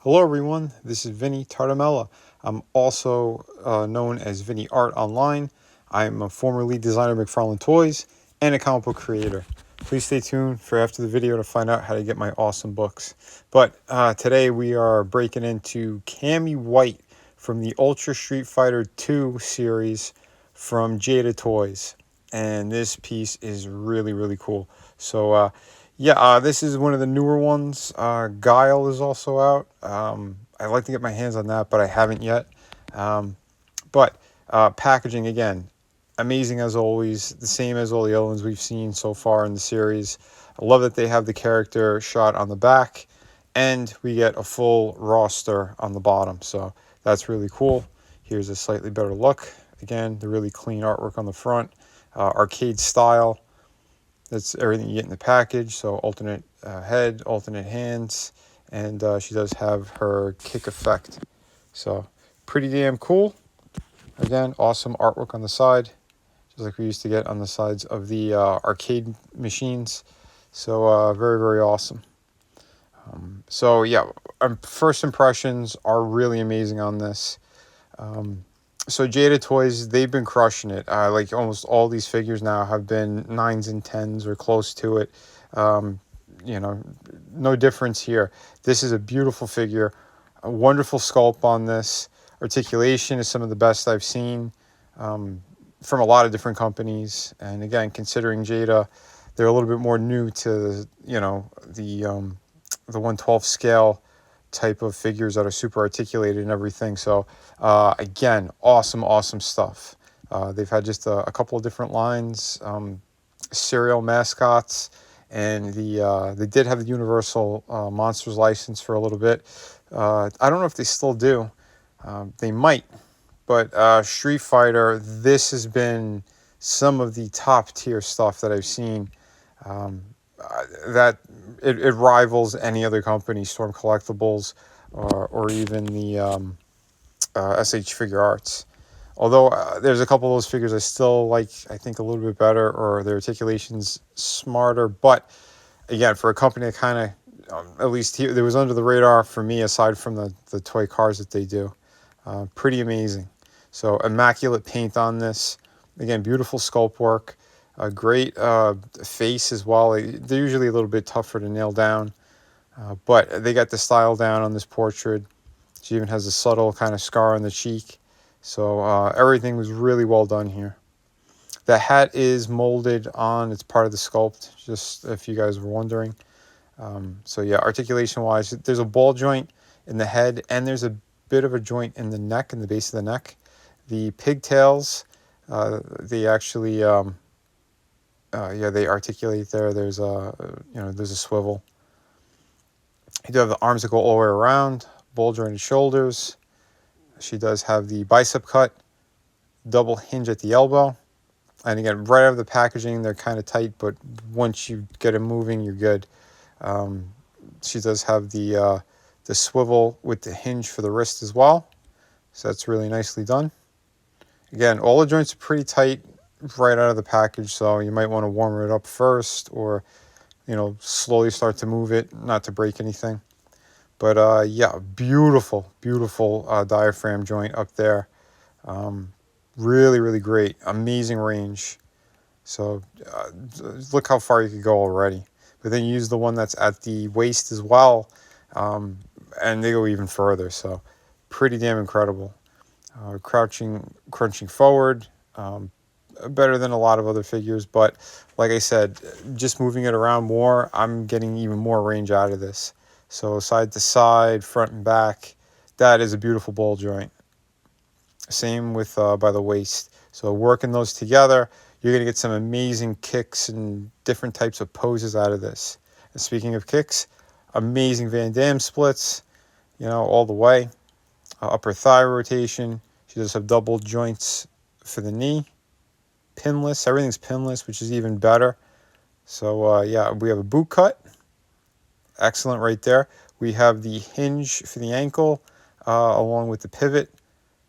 Hello everyone, this is Vinnie Tartamella. I'm also known as Vinnie Art online. I'm a former lead designer of McFarlane Toys and a comic book creator. Please stay tuned for after the video to find out how to get my awesome books. But today we are breaking into Cammy White from the Ultra Street Fighter 2 series from Jada Toys. And this piece is really cool. So this is one of the newer ones. Guile is also out. I'd like to get my hands on that, but I haven't yet. But packaging, again, amazing as always. The same as all the other ones we've seen so far in the series. I love that they have the character shot on the back, and we get a full roster on the bottom. So that's really cool. Here's a slightly better look. Again, the really clean artwork on the front. Arcade style. That's everything you get in the package. So alternate head, alternate hands, and she does have her kick effect. So pretty damn cool. Again, awesome artwork on the side, just like we used to get on the sides of the arcade machines. So very awesome. First impressions are really amazing on this. So Jada Toys, they've been crushing it. Like almost all these figures now have been 9s and 10s or close to it. No difference here. This is a beautiful figure, a wonderful sculpt on this. Articulation is some of the best I've seen from a lot of different companies. And again, considering Jada, they're a little bit more new to the 1/12 scale type of figures that are super articulated and everything. So again, awesome stuff. They've had just a couple of different lines, cereal mascots, and they did have the Universal Monsters license for a little bit. I don't know if they still do. They might, but Street Fighter, this has been some of the top tier stuff that I've seen. That it rivals any other company, Storm Collectibles, or even the SH Figure Arts. Although there's a couple of those figures I still like, I think a little bit better, or their articulation's smarter. But again, for a company that kind of, at least there was under the radar for me, aside from the toy cars that they do, pretty amazing. So immaculate paint on this. Again, beautiful sculpt work. A great face as well. They're usually a little bit tougher to nail down, but they got the style down on this portrait. She even has a subtle kind of scar on the cheek. So everything was really well done here. The hat is molded on. It's part of the sculpt, just if you guys were wondering. So yeah, articulation-wise, there's a ball joint in the head, and there's a bit of a joint in the neck, in the base of the neck. The pigtails, they actually... they articulate there. There's there's a swivel. You do have the arms that go all the way around, ball jointed shoulders. She does have the bicep cut, double hinge at the elbow. And again, right out of the packaging, they're kind of tight, but once you get them moving, you're good. She does have the swivel with the hinge for the wrist as well. So that's really nicely done. Again, all the joints are pretty tight right out of the package, so you might want to warm it up first, or slowly start to move it, not to break anything. But beautiful diaphragm joint up there. Really great, amazing range. So look how far you could go already. But then you use the one that's at the waist as well, and they go even further. So pretty damn incredible. Crunching forward. Better than a lot of other figures, but like I said, just moving it around more, I'm getting even more range out of this. So side to side, front and back, that is a beautiful ball joint. Same with by the waist. So working those together, you're going to get some amazing kicks and different types of poses out of this. And speaking of kicks, amazing Van Damme splits, all the way. Upper thigh rotation. She does have double joints for the knee. Pinless, everything's pinless, which is even better. So we have a boot cut, excellent right there. We have the hinge for the ankle, along with the pivot.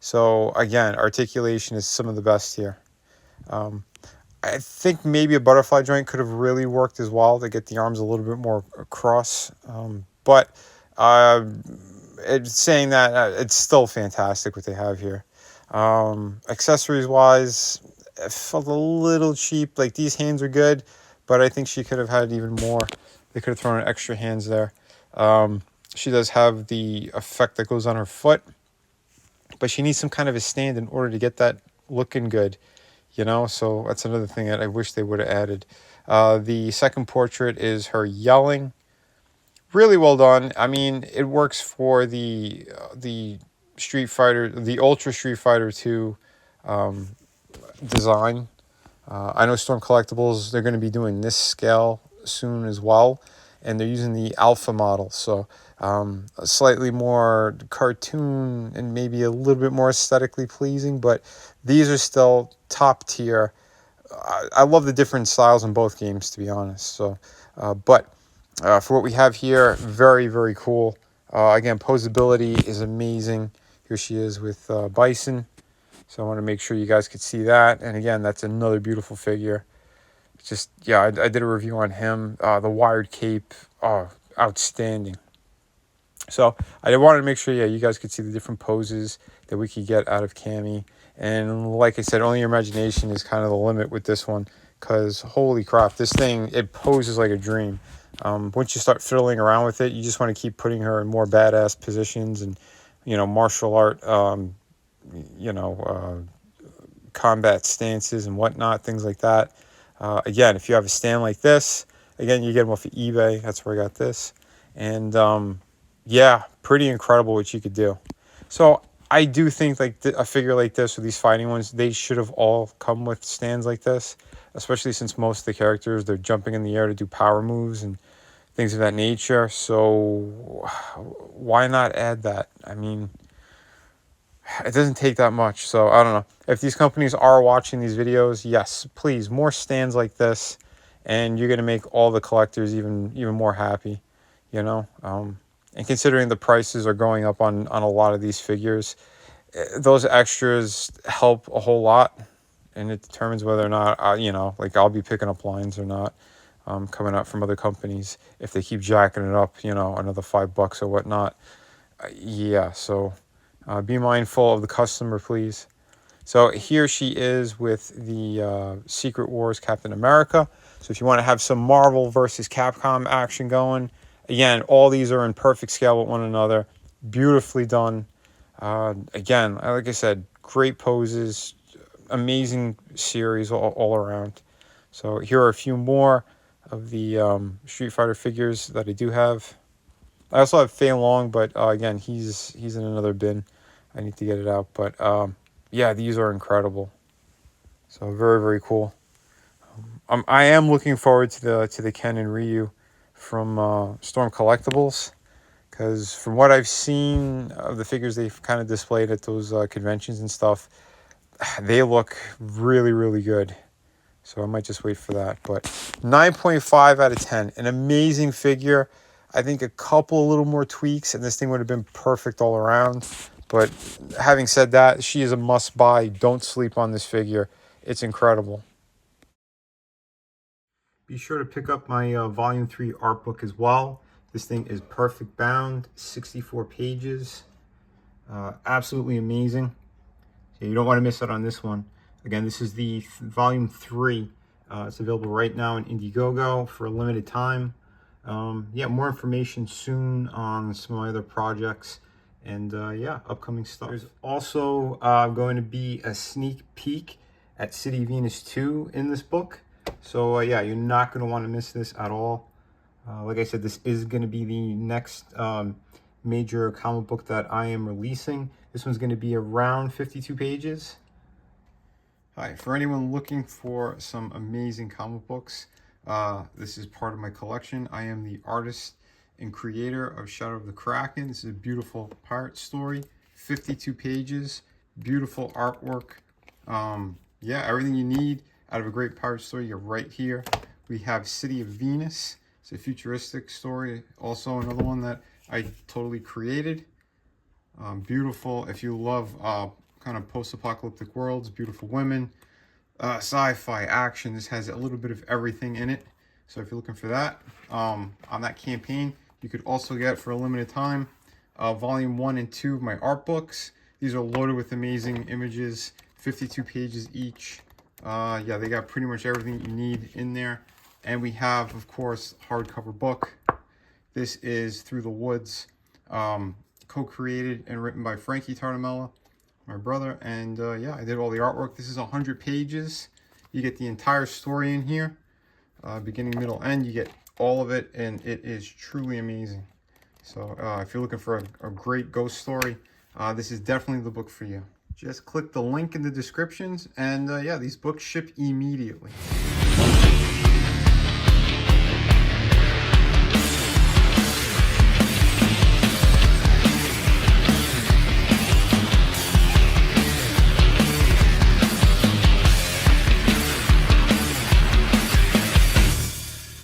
So again, articulation is some of the best here. I think maybe a butterfly joint could have really worked as well to get the arms a little bit more across. But saying that, it's still fantastic what they have here. Accessories wise, it felt a little cheap. Like, these hands are good, but I think she could have had even more. They could have thrown in extra hands there. She does have the effect that goes on her foot, but she needs some kind of a stand in order to get that looking good, you know? So that's another thing that I wish they would have added. The second portrait is her yelling. Really well done. I mean, it works for the Street Fighter, the Ultra Street Fighter 2 design. I know Storm Collectibles, they're going to be doing this scale soon as well, and they're using the alpha model, so a slightly more cartoon and maybe a little bit more aesthetically pleasing, but these are still top tier. I love the different styles in both games, to be honest. So, but for what we have here, very, very cool. Again, posability is amazing. Here she is with Bison. So I want to make sure you guys could see that. And again, that's another beautiful figure. Just, yeah, I did a review on him. The wired cape, oh, outstanding. So I wanted to make sure, yeah, you guys could see the different poses that we could get out of Cammy. And like I said, only your imagination is kind of the limit with this one. Because, holy crap, this thing, it poses like a dream. Once you start fiddling around with it, you just want to keep putting her in more badass positions and, martial art, combat stances and whatnot, things like that. Again, if you have a stand like this, again, you get them off of eBay. That's where I got this. And, yeah, pretty incredible what you could do. So I do think like a figure like this, or these fighting ones, they should have all come with stands like this, especially since most of the characters, they're jumping in the air to do power moves and things of that nature. So why not add that? I mean, it doesn't take that much. So I don't know. If these companies are watching these videos, yes, please, more stands like this, and you're going to make all the collectors even more happy, And considering the prices are going up on a lot of these figures, those extras help a whole lot, and it determines whether or not, I'll be picking up lines or not, coming out from other companies if they keep jacking it up, another $5 or whatnot. Yeah, so be mindful of the customer, please. So here she is with the Secret Wars Captain America. So if you want to have some Marvel versus Capcom action going, again, all these are in perfect scale with one another. Beautifully done. Again, like I said, great poses, amazing series all around. So here are a few more of the Street Fighter figures that I do have. I also have Fei Long, but again, he's in another bin. I need to get it out. But yeah, these are incredible. So very, very cool. I am looking forward to the Ken and Ryu from Storm Collectibles, because from what I've seen of the figures they've kind of displayed at those conventions and stuff, they look really, really good. So I might just wait for that. But 9.5 out of 10. An amazing figure. I think a couple little more tweaks and this thing would have been perfect all around. But having said that, she is a must-buy. Don't sleep on this figure. It's incredible. Be sure to pick up my Volume 3 art book as well. This thing is perfect bound, 64 pages. Absolutely amazing. So you don't want to miss out on this one. Again, this is the Volume 3. It's available right now in Indiegogo for a limited time. Yeah, more information soon on some of my other projects. And yeah, upcoming stuff. There's also going to be a sneak peek at City Venus 2 in this book. So yeah, you're not going to want to miss this at all. Like I said, this is going to be the next major comic book that I am releasing. This one's going to be around 52 pages. Hi, for anyone looking for some amazing comic books, this is part of my collection. I am the artist and creator of Shadow of the Kraken. This is a beautiful pirate story, 52 pages, beautiful artwork. Yeah, everything you need out of a great pirate story, you're right here. We have City of Venus. It's a futuristic story. Also another one that I totally created. Beautiful. If you love kind of post-apocalyptic worlds, beautiful women, sci-fi, action, this has a little bit of everything in it. So if you're looking for that, on that campaign, you could also get, for a limited time, volume 1 and 2 of my art books. These are loaded with amazing images, 52 pages each. Yeah, they got pretty much everything you need in there. And we have, of course, hardcover book. This is Through the Woods, co-created and written by Frankie Tartamella, my brother. And yeah, I did all the artwork. This is 100 pages. You get the entire story in here, beginning, middle, end. You get all of it, and it is truly amazing. So if you're looking for a great ghost story, this is definitely the book for you. Just click the link in the descriptions, and yeah, these books ship immediately.